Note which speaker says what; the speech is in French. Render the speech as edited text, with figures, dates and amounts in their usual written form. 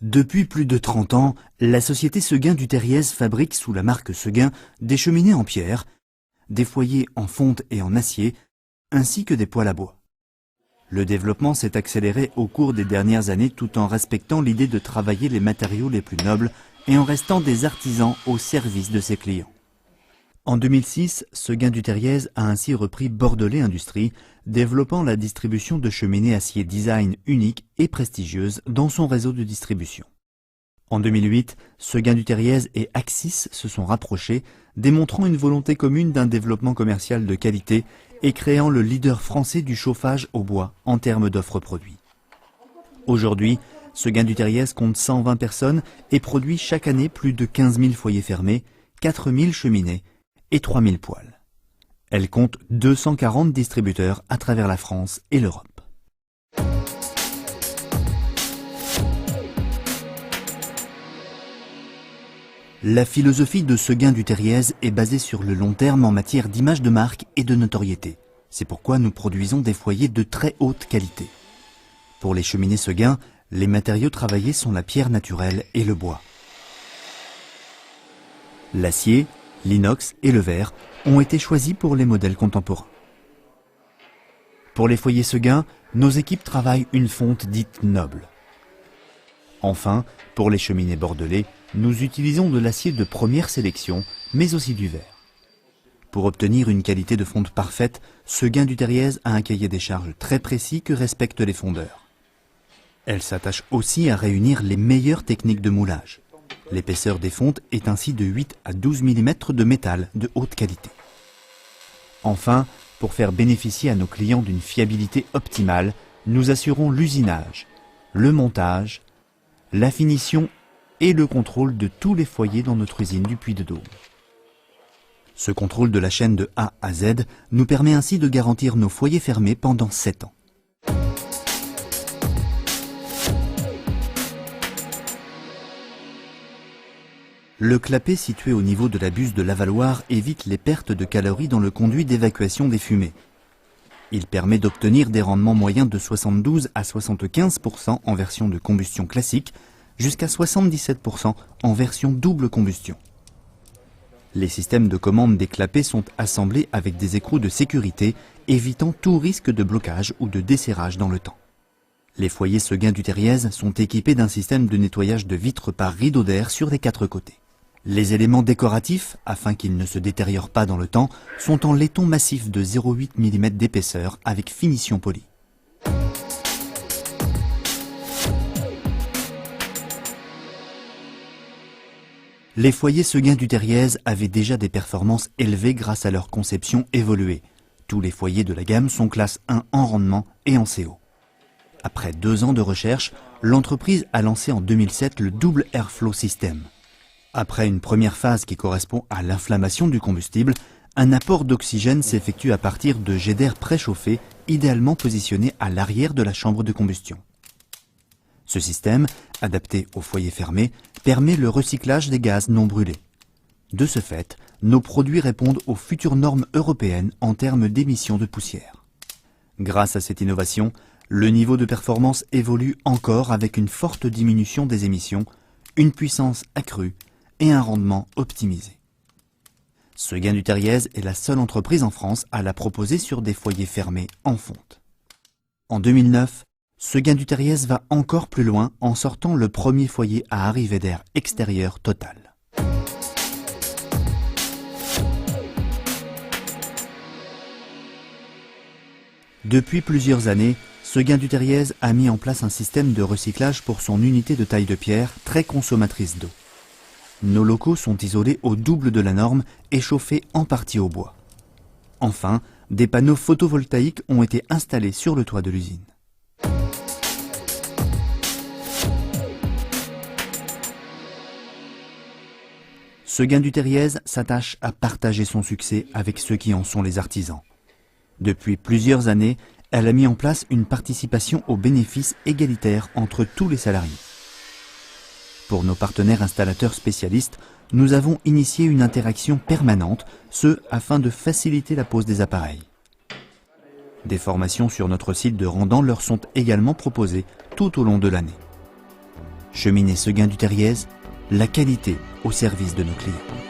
Speaker 1: Depuis plus de 30 ans, la société Seguin du Terriez fabrique sous la marque Seguin des cheminées en pierre, des foyers en fonte et en acier, ainsi que des poêles à bois. Le développement s'est accéléré au cours des dernières années tout en respectant l'idée de travailler les matériaux les plus nobles et en restant des artisans au service de ses clients. En 2006, Seguin du Terriez a ainsi repris Bordelais Industrie, développant la distribution de cheminées acier design uniques et prestigieuses dans son réseau de distribution. En 2008, Seguin du Terriez et Axis se sont rapprochés, démontrant une volonté commune d'un développement commercial de qualité et créant le leader français du chauffage au bois en termes d'offres produits. Aujourd'hui, Seguin du Terriez compte 120 personnes et produit chaque année plus de 15 000 foyers fermés, 4 000 cheminées et 3 000 poêles. Elle compte 240 distributeurs à travers la France et l'Europe. La philosophie de Seguin du Terriez est basée sur le long terme en matière d'image de marque et de notoriété. C'est pourquoi nous produisons des foyers de très haute qualité. Pour les cheminées Seguin, les matériaux travaillés sont la pierre naturelle et le bois. L'acier, l'inox et le verre ont été choisis pour les modèles contemporains. Pour les foyers Seguin, nos équipes travaillent une fonte dite noble. Enfin, pour les cheminées bordelais, nous utilisons de l'acier de première sélection, mais aussi du verre. Pour obtenir une qualité de fonte parfaite, Seguin du Terriez a un cahier des charges très précis que respectent les fondeurs. Elle s'attache aussi à réunir les meilleures techniques de moulage. L'épaisseur des fontes est ainsi de 8 à 12 mm de métal de haute qualité. Enfin, pour faire bénéficier à nos clients d'une fiabilité optimale, nous assurons l'usinage, le montage, la finition et le contrôle de tous les foyers dans notre usine du Puy-de-Dôme. Ce contrôle de la chaîne de A à Z nous permet ainsi de garantir nos foyers fermés pendant 7 ans. Le clapet situé au niveau de la buse de l'avaloir évite les pertes de calories dans le conduit d'évacuation des fumées. Il permet d'obtenir des rendements moyens de 72 à 75% en version de combustion classique, jusqu'à 77% en version double combustion. Les systèmes de commande des clapets sont assemblés avec des écrous de sécurité, évitant tout risque de blocage ou de desserrage dans le temps. Les foyers Seguin du Terriez sont équipés d'un système de nettoyage de vitres par rideau d'air sur les 4 côtés. Les éléments décoratifs, afin qu'ils ne se détériorent pas dans le temps, sont en laiton massif de 0,8 mm d'épaisseur avec finition polie. Les foyers Seguin du Terriez avaient déjà des performances élevées grâce à leur conception évoluée. Tous les foyers de la gamme sont classe 1 en rendement et en CO. Après 2 ans de recherche, l'entreprise a lancé en 2007 le Double Airflow System. Après une première phase qui correspond à l'inflammation du combustible, un apport d'oxygène s'effectue à partir de jets d'air préchauffés, idéalement positionnés à l'arrière de la chambre de combustion. Ce système, adapté aux foyers fermés, permet le recyclage des gaz non brûlés. De ce fait, nos produits répondent aux futures normes européennes en termes d'émissions de poussière. Grâce à cette innovation, le niveau de performance évolue encore avec une forte diminution des émissions, une puissance accrue et un rendement optimisé. Seguin du Terriez est la seule entreprise en France à la proposer sur des foyers fermés en fonte. En 2009, Seguin du Terriez va encore plus loin en sortant le premier foyer à arrivée d'air extérieur total. Depuis plusieurs années, Seguin du Terriez a mis en place un système de recyclage pour son unité de taille de pierre très consommatrice d'eau. Nos locaux sont isolés au double de la norme et chauffés en partie au bois. Enfin, des panneaux photovoltaïques ont été installés sur le toit de l'usine. Seguin du Terriez s'attache à partager son succès avec ceux qui en sont les artisans. Depuis plusieurs années, elle a mis en place une participation aux bénéfices égalitaires entre tous les salariés. Pour nos partenaires installateurs spécialistes, nous avons initié une interaction permanente, ce afin de faciliter la pose des appareils. Des formations sur notre site de Randan leur sont également proposées tout au long de l'année. Cheminée Seguin du Terriez, la qualité au service de nos clients.